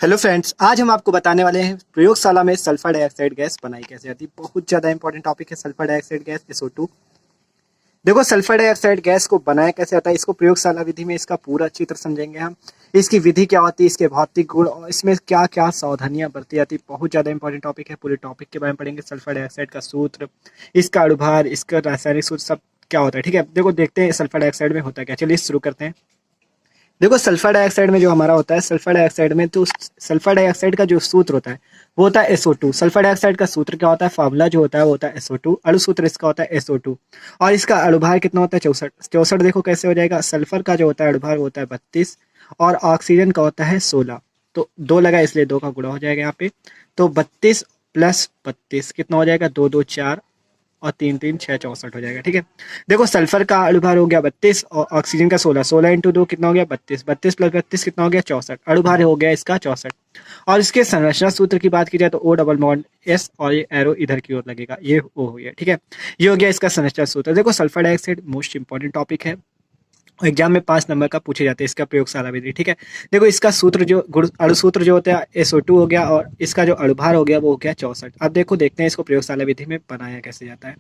Hello friends, आज हम आपको बताने वाले हैं प्रयोगशाला में सल्फर डाइऑक्साइड गैस बनाई कैसे जाती है। बहुत ज़्यादा इंपॉर्टेंट टॉपिक है सल्फर डाइऑक्साइड गैस SO2। देखो, सल्फर डाइऑक्साइड गैस को बनाया कैसे जाता है, इसको प्रयोगशाला विधि में इसका पूरा चित्र समझेंगे हम। इसकी विधि क्या होती है, इसके भौतिक गुण और इसमें क्या क्या सावधानियां बरती जाती है। बहुत ज़्यादा इंपॉर्टेंट टॉपिक है। पूरे टॉपिक के बारे में पढ़ेंगे। सल्फर डाइऑक्साइड का सूत्र, इसका अणुभार, इसका रासायनिक सूत्र, सब क्या होता है। ठीक है, देखो देखते हैं सल्फर डाइऑक्साइड में होता है क्या। चलिए शुरू करते हैं। देखो, सल्फर डाइऑक्साइड में जो हमारा होता है, सल्फर डाइऑक्साइड में तो सल्फर डाइऑक्साइड का जो सूत्र होता है वो होता है SO2। सल्फर डाइऑक्साइड का सूत्र क्या होता है, फार्मूला जो होता है वो होता है SO2। अणु सूत्र इसका होता है SO2 और इसका अणुभार कितना होता है 64। देखो कैसे हो जाएगा, सल्फर का जो होता है अणुभार वो होता है 32 और ऑक्सीजन का होता है 16। तो दो लगा इसलिए दो का गुणा हो जाएगा यहाँ पे। तो 32 + 32 कितना हो जाएगा, 2 2 4 और 3 3 6 64 हो जाएगा। ठीक है, देखो सल्फर का अणुभार हो गया 32 और ऑक्सीजन का 16। 16 × 2 कितना हो गया 32। 32 + 32 कितना हो गया 64। अणुभार हो गया इसका 64। और इसके संरचना सूत्र की बात की जाए तो O डबल बॉन्ड S और ये एरो इधर की ओर लगेगा, ये O हो गया। ठीक है, ये हो गया इसका संरचना सूत्र। देखो, sulphur dioxide most important topic है। एग्जाम में 5 नंबर का पूछे जाते हैं इसका प्रयोगशाला विधि। ठीक है, देखो इसका सूत्र जो अणु सूत्र जो होता है SO2 हो गया और इसका जो अणुभार हो गया वो हो गया 64। अब देखो देखते हैं इसको प्रयोगशाला विधि में बनाया कैसे जाता है।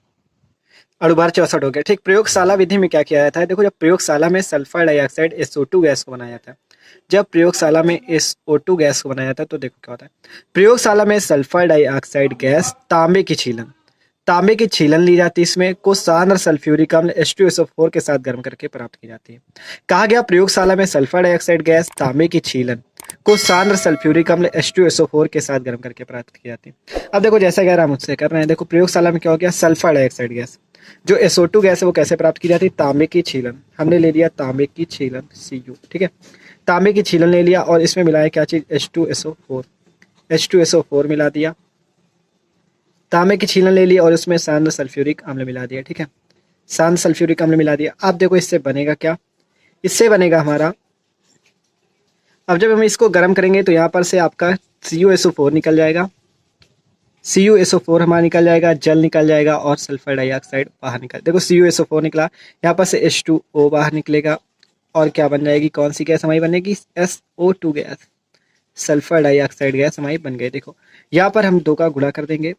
अणुभार 64 हो गया। ठीक, प्रयोगशाला विधि में क्या किया जाता है, देखो जब प्रयोगशाला में सल्फर डाइऑक्साइड SO2 गैस को बनाया जाता है, जब प्रयोगशाला में SO2 गैस को बनाया जाता है तो देखो क्या होता है। प्रयोगशाला में सल्फर डाइऑक्साइड गैस तांबे की छीलन ली जाती है। इसमें को सांद्र सल्फ्यूरिक अम्ल H2SO4 के साथ गर्म करके प्राप्त की जाती है। कहा गया प्रयोगशाला में सल्फर डाइऑक्साइड गैस तांबे की छीलन को सांद्र सल्फ्यूरिक अम्ल H2SO4 के साथ गर्म करके प्राप्त की जाती है। अब देखो जैसा कह रहा हम मुझसे कर रहे हैं। देखो प्रयोगशाला में क्या हो गया, सल्फर डाइऑक्साइड गैस जो SO2 गैस है वो कैसे प्राप्त की जाती है, तांबे की छीलन। हमने ले लिया तांबे की छीलन Cu। ठीक है, तांबे की छीलन ले लिया और इसमें मिलाया क्या चीज, H2SO4 मिला दिया। तांबे की छीलन ले लिया और उसमें सांद्र सल्फ्यूरिक अम्ल मिला दिया। ठीक है, सांद्र सल्फ्यूरिक अम्ल मिला दिया। अब देखो इससे बनेगा क्या, इससे बनेगा हमारा, अब जब हम इसको गर्म करेंगे तो यहाँ पर से आपका CuSO4 निकल जाएगा। CuSO4 हमारा निकल जाएगा, जल निकल जाएगा और सल्फर डाइऑक्साइड बाहर निकल। देखो CuSO4 निकला, यहाँ पर से H2O बाहर निकलेगा और क्या बन जाएगी, कौन सी गैस हमारी बनेगी, SO2 gas, sulphur dioxide gas हमारी बन गई। देखो यहाँ पर हम 2 का गुणा कर देंगे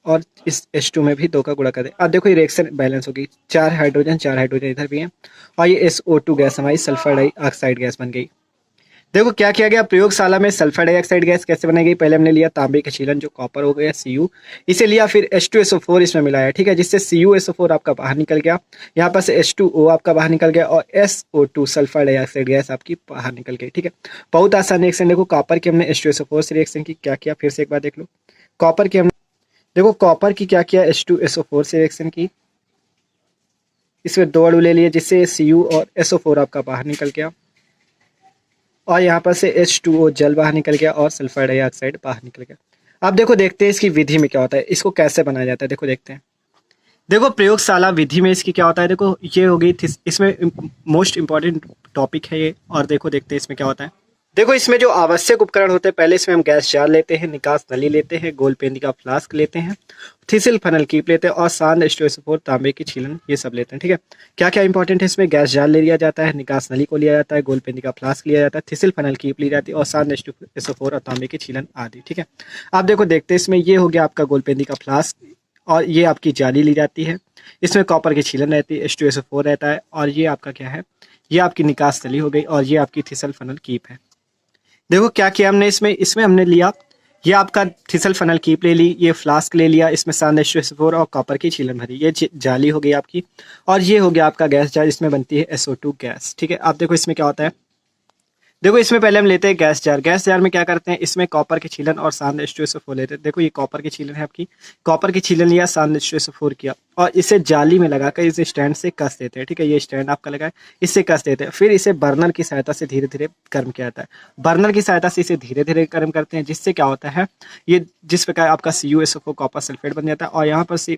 और इस H2 में भी 2 का गुणा कर देंगे। अब देखो ये रिएक्शन बैलेंस होगी, 4 हाइड्रोजन इधर भी हैं और ये SO2 गैस हमारी सल्फर डाइऑक्साइड गैस बन गई। देखो क्या किया गया, प्रयोगशाला में सल्फर डाइऑक्साइड गैस कैसे बनाई गई, पहले हमने लिया तांबे का छीलन जो कॉपर हो गया Cu, इसे लिया, फिर H2SO4 इसमें मिलाया। ठीक है, जिससे CuSO4 आपका बाहर निकल गया, यहाँ पर से H2O आपका बाहर निकल गया और SO2 सल्फर डाइऑक्साइड गैस आपकी बाहर निकल गई। ठीक है, बहुत आसान रिएक्शन। देखो कॉपर की हमने H2SO4 से रिएक्शन की, क्या किया फिर से एक बार देख लो। कॉपर की हमने, देखो कॉपर की क्या किया, H2SO4 से रिएक्शन की, इसमें 2 अणु ले लिए जिससे Cu और SO4 आपका बाहर निकल गया और यहाँ पर से H2O जल बाहर निकल गया और सल्फर डाइऑक्साइड बाहर निकल गया। अब देखो देखते हैं इसकी विधि में क्या होता है, इसको कैसे बनाया जाता है। देखो देखते हैं। देखो प्रयोगशाला विधि में इसकी क्या होता है, देखो ये हो गई थी, इसमें मोस्ट इंपॉर्टेंट टॉपिक है ये। और देखो देखते हैं इसमें क्या होता है। देखो इसमें जो आवश्यक उपकरण होते हैं, पहले इसमें हम गैस जार लेते हैं, निकास नली लेते हैं, गोल पेंदी का फ्लास्क लेते हैं, थिसिल फनल कीप लेते हैं और सांद्र H2SO4 तांबे की छीलन, ये सब लेते हैं। ठीक है, क्या क्या इंपॉर्टेंट है इसमें, गैस जार ले लिया जाता है, निकास नली को लिया जाता है, गोल पेंदी का फ्लास्क लिया जाता है, थिसिल फनल कीप ली जाती है और सांद्र H2SO4 और तांबे की छीलन आदि। ठीक है, आप देखो देखते हैं इसमें, ये हो गया आपका गोल पेंदी का फ्लास्क और ये आपकी जाली ली जाती है, इसमें कॉपर की छीलन रहती है, H2SO4 रहता है और ये आपका क्या है, ये आपकी निकास नली हो गई और ये आपकी थिसल फनल कीप है। देखो क्या किया हमने इसमें हमने लिया, ये आपका थिसल फनल कीप ले ली, ये फ्लास्क ले लिया, इसमें सांद्र H2SO4 और कॉपर की छीलन भरी, ये जाली हो गई आपकी और ये हो गया आपका गैस जार, इसमें बनती है SO2 गैस। ठीक है, अब देखो इसमें क्या होता है। देखो इसमें पहले हम लेते हैं गैस जार। गैस जार में क्या करते हैं, इसमें कॉपर की छीलन और सांद्र H2SO4 लेते हैं। देखो ये कॉपर की छीलन है आपकी, कॉपर की छीलन लिया, सांद्र H2SO4 किया और इसे जाली में लगाकर इस स्टैंड से कस देते हैं। ठीक है, ये स्टैंड आपका लगा है, इससे कस देते हैं। फिर इसे बर्नर की सहायता से धीरे धीरे गर्म किया जाता है। बर्नर की सहायता से इसे धीरे धीरे गर्म करते हैं, जिससे क्या होता है, ये जिस प्रकार आपका CuSO4 कॉपर सल्फेट बन जाता है और यहाँ पर से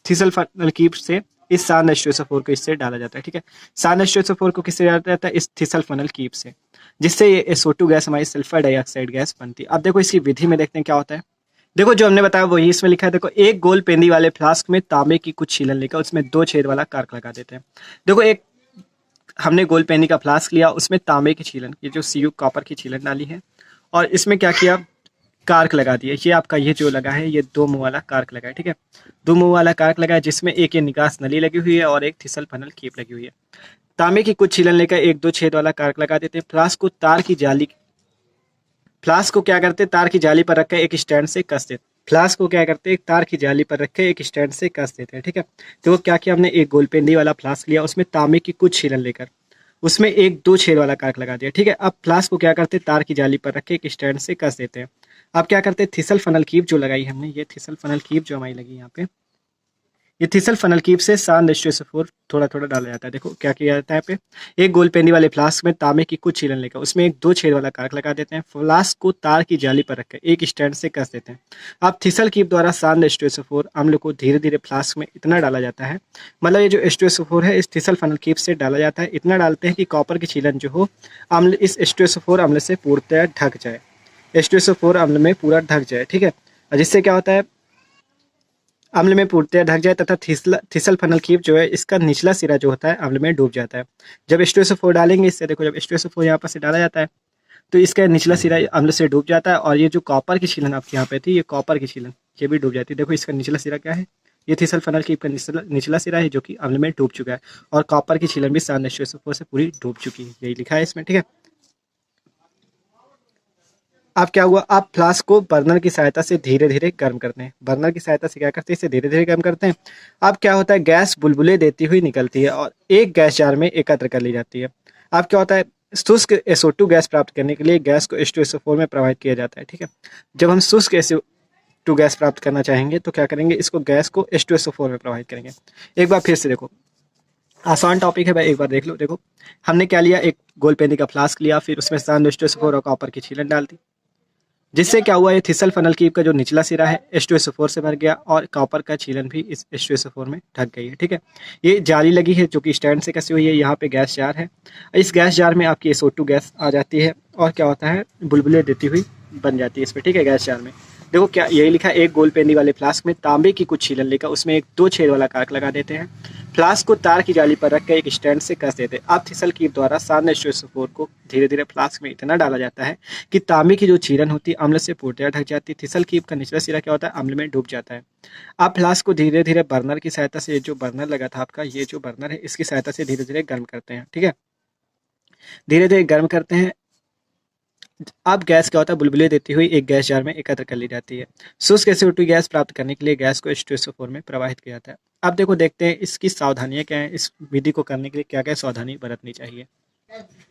थिसल फनल कीप से इस सांद्र H2SO4 को इससे डाला जाता है। ठीक है, सांद्र H2SO4 को किससे डाला जाता है, इस थिसल फनल कीप से, जिससे ये SO2 गैस हमारी सल्फर डाइऑक्साइड गैस बनती है। अब देखो इसकी विधि में देखते हैं क्या होता है। देखो जो हमने बताया वही इसमें लिखा है। देखो एक गोल पेंदी वाले फ्लास्क में तांबे की कुछ छीलन लेकर उसमें 2 छेद वाला कार्क लगा देते हैं। देखो एक हमने गोल पेंदी का फ्लास्क लिया, उसमें तांबे की छीलन, ये जो Cu कॉपर की छीलन डाली है और इसमें क्या किया, कार्क लगा दिया। ये आपका ये जो लगा है ये 2 मुंह वाला कार्क लगा है, ठीक है, 2 मुंह वाला कार्क लगा है, जिसमें एक ये निकास नली लगी हुई है और एक थिसल फनल कीप लगी हुई है। तांबे की कुछ छीलन लेकर 1-2 छेद वाला कार्क लगा देते हैं। फ्लास्क को क्या करते हैं, तार की जाली पर रखकर एक स्टैंड से कस देते। फ्लास्क को क्या करते हैं, एक तार की जाली पर रख के एक स्टैंड से कस देते हैं, ठीक है। तो वो क्या किया हमने, एक गोलपेंडी वाला फ्लास्क लिया, उसमें तांबे की कुछ छीलन लेकर उसमें 1-2 छेद वाला कार्क लगा दिया, ठीक है। अब फ्लास्क को क्या करते हैं, तार की जाली पर रख के एक स्टैंड से कस देते हैं। अब क्या करते हैं, थिसल फनल कीप जो लगाई हमने, ये थिसल फनल कीप जो हमारी लगी यहाँ पे, ये थिसल फनल कीप से सान H2SO4 थोड़ा थोड़ा डाला जाता है। देखो क्या किया जाता है, यहाँ पे एक गोलपेंडी वाले फ्लास्क में तांबे की कुछ छीलन लेकर उसमें 1-2 छेद वाला कार्क लगा देते हैं। फ्लास्क को तार की जाली पर रखकर एक स्टैंड से कस देते हैं। अब थिसल कीप द्वारा सान H2SO4 अम्ल को धीरे धीरे फ्लास्क में इतना डाला जाता है, मतलब ये जो H2SO4 है इस थिसल फनल कीप से डाला जाता है, इतना डालते हैं कि कॉपर की छीलन जो हो अम्ल इस H2SO4 अम्ल से पूर्णतः ढक जाए, H2SO4 अम्ल में पूरा ढक जाए, ठीक है। और जिससे क्या होता है, अम्ल में पूर्णतः ढक जाए तथा थिसल फनल कीप जो है इसका निचला सिरा जो होता है अम्ल में डूब जाता है। जब H2SO4 डालेंगे इससे, देखो जब H2SO4 यहाँ पर से डाला जाता है तो इसका निचला सिरा अम्ल से डूब जाता है, और ये जो कॉपर की छीलन आपके यहाँ पे थी, ये कॉपर की छीलन ये भी डूब जाती है। देखो इसका निचला सिरा क्या है, ये थिसल फनल कीप का निचला सिरा है जो कि अम्ल में डूब चुका है, और कॉपर की छीलन भी सान H2SO4 से पूरी डूब चुकी है, यही लिखा है इसमें, ठीक है। अब क्या हुआ, आप फ्लास्क को बर्नर की सहायता से धीरे धीरे गर्म करते हैं। बर्नर की सहायता से क्या करते हैं, इसे धीरे धीरे गर्म करते हैं। अब क्या होता है, गैस बुलबुले देती हुई निकलती है और एक गैस जार में एकत्र कर ली जाती है। अब क्या होता है, शुष्क SO2 गैस प्राप्त करने के लिए गैस को H2SO4 में प्रवाहित किया जाता है, ठीक है। जब हम शुष्क SO2 गैस प्राप्त करना चाहेंगे तो क्या करेंगे, इसको गैस को H2SO4 में प्रवाहित करेंगे। एक बार फिर से देखो, आसान टॉपिक है भाई, एक बार देख लो। देखो हमने क्या लिया, एक गोलपेंनी का फ्लास्क लिया, फिर उसमें सान H2SO4 और कॉपर की छीलन डाल दी, जिससे क्या हुआ, ये थिसल फनल कीप का जो निचला सिरा है H2SO4 से भर गया और कॉपर का छीलन भी इस H2SO4 में ढक गई है, ठीक है। ये जाली लगी है जो कि स्टैंड से कसी हुई है, यहाँ पे गैस जार है, इस गैस जार में आपकी SO2 गैस आ जाती है और क्या होता है, बुलबुले देती हुई बन जाती है इस पर, ठीक है, गैस जार में। देखो क्या यही लिखा है, एक गोलपेंनी वाले फ्लास्क में तांबे की कुछ छीलन लेकर उसमें 1-2 छेद वाला कार्क लगा देते हैं। फ्लास्क को तार की जाली पर रखकर एक स्टैंड से कस देते हैं। अब थिसल कीप द्वारा सान H2SO4 को धीरे धीरे फ्लास्क में इतना डाला जाता है कि तांबे की जो छीलन होती है अम्ल से पूर्णतः ढक जाती है। थिसल कीप का निचला सिरा क्या होता है, अम्ल में डूब जाता है। अब फ्लास्क को धीरे धीरे बर्नर की सहायता से, जो बर्नर लगा था आपका, ये जो बर्नर है इसकी सहायता से धीरे धीरे गर्म करते हैं, ठीक है, धीरे धीरे गर्म करते हैं। अब गैस क्या होता है, बुलबुले देती हुई एक गैस जार में एकत्र कर ली जाती है। शुष्क SO2 गैस प्राप्त करने के लिए गैस को H2SO4 में प्रवाहित किया जाता है। अब देखो देखते हैं इसकी सावधानियां क्या हैं, इस विधि को करने के लिए क्या क्या सावधानी बरतनी चाहिए।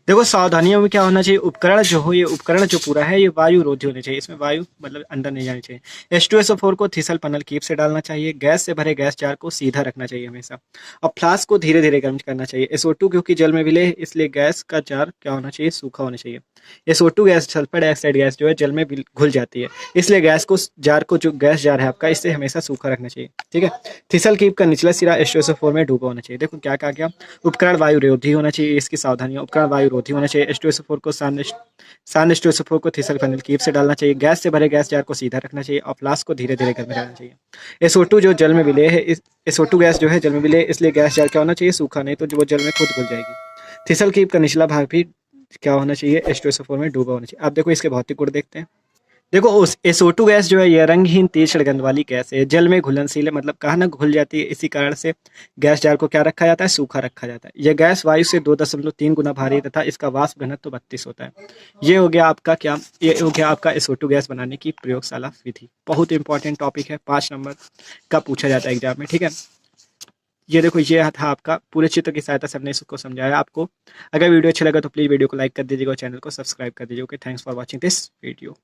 देखो सावधानियों में क्या होना चाहिए, उपकरण जो हो, ये उपकरण जो पूरा है ये वायु रोधी होने चाहिए, इसमें वायु मतलब अंदर नहीं जानी चाहिए। H2SO4 को थिसल फनल कीप से डालना चाहिए। गैस से भरे गैस जार को सीधा रखना चाहिए हमेशा, और फ्लास्क को धीरे धीरे गर्म करना चाहिए। SO2 क्योंकि जल में विलय है इसलिए गैस का जार क्या होना चाहिए, सूखा होना चाहिए। SO2 gas, sulphur dioxide gas जो है जल में घुल जाती है, इसलिए गैस को जार को, जो गैस जार है आपका, इससे हमेशा सूखा रखना चाहिए, ठीक है। थिसल कीप का निचला सिरा H2SO4 में डूबा होना चाहिए। देखो क्या कहा गया, उपकरण वायु रोधी होना चाहिए, इसकी सावधानियां, उपकरण वायु रोधी होना चाहिए। H2SO4 को सान H2SO4 को थिसल फनल कीप से डालना चाहिए। गैस से भरे गैस जार को सीधा रखना चाहिए और फ्लास्क को धीरे धीरे गर्म करना चाहिए। SO2 जो जल में विलय है, SO2 गैस जो है जल में विलय, इसलिए गैस जार क्या होना चाहिए, सूखा, नहीं तो जो वो जल में खुद घुल जाएगी। थिसल कीप का निचला भाग भी क्या होना चाहिए, H2SO4 में डूबा होना चाहिए। अब देखो इसके भौतिक गुण देखते हैं। देखो उस SO2 गैस जो है यह रंगहीन तेज गंध वाली गैस है, जल में घुलनशील है, मतलब कहा ना घुल जाती है, इसी कारण से गैस जार को क्या रखा जाता है, सूखा रखा जाता है। यह गैस वायु से 2.3 गुना भारी तथा इसका वाष्प घनत्व 32 होता है। ये हो गया आपका क्या, ये हो गया आपका SO2 गैस बनाने की प्रयोगशाला विधि। बहुत इंपॉर्टेंट टॉपिक है, 5 नंबर का पूछा जाता है एग्जाम में, ठीक है। ये देखो ये था आपका, पूरे चित्र की सहायता से हमने इसको समझाया आपको। अगर वीडियो अच्छा लगा तो प्लीज़ वीडियो को लाइक कर दीजिएगा और चैनल को सब्सक्राइब कर दीजिएगा। Okay, thanks for watching this video.